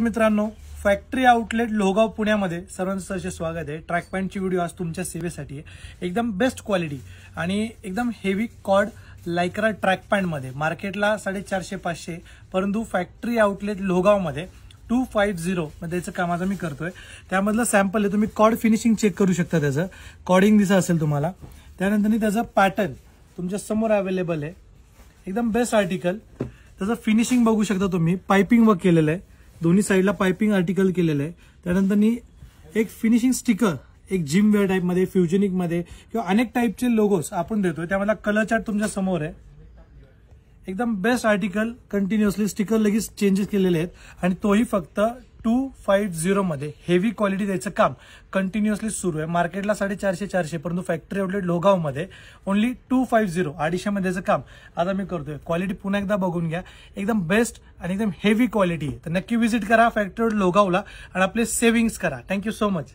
मित्रांनो, factory outlet Lohegaon पुण्यामध्ये सर्वांचं स्वागत आहे। ट्रॅक पॅन्टची व्हिडिओ आज तुमच्या सेवेसाठी आहे। एकदम बेस्ट क्वालिटी आणि एकदम heavy cord lycra track pant मध्ये मार्केटला 450-500, परंतु फॅक्टरी आउटलेट लोहगाव मध्ये 250 मध्ये याचं काम आज मी करतोय। त्यामधलं सॅम्पल आहे, तुम्ही कॉर्ड फिनिशिंग चेक करू शकता, त्याचं कॉर्डिंग दिसत असेल तुम्हाला। त्यानंतर त्याचं पॅटर्न तुमच्या समोर अवेलेबल आहे, एकदम बेस्ट आर्टिकल। त्याचं फिनिशिंग बघू शकता तुम्ही, पाइपिंग वर्क केलेलं आहे, दोन्ही साइडला पाइपिंग आर्टिकल केलेलं आहे। त्यानंतर एक फिनिशिंग स्टिकर, एक जिम वेअर टाइप मध्ये, फ्युजनिक मध्ये किंवा अनेक टाइपचे लोगोस आपण देतोय। त्यामधला कलर चार्ट तुमच्या समोर आहे, एकदम बेस्ट आर्टिकल। कंटिन्युअसली स्टिकर लगेच चेंजेस केलेले आहेत आणि तोही फक्त 250 मध्ये हेवी क्वालिटी द्यायचं काम कंटिन्युअसली सुरू आहे। मार्केटला 450-400, परंतु फॅक्टरी आउटलेट लोहगाव मध्ये ओनली 250 250 मध्ये द्यायचं काम आता मी करतोय। क्वालिटी पुन्हा एकदा बघून घ्या, एकदम बेस्ट आणि एकदम हेवी क्वालिटी आहे। तर नक्की व्हिजिट करा फॅक्टरी आउटलेट लोहगावला आणि आपले सेव्हिंग्स करा। Thank you so much.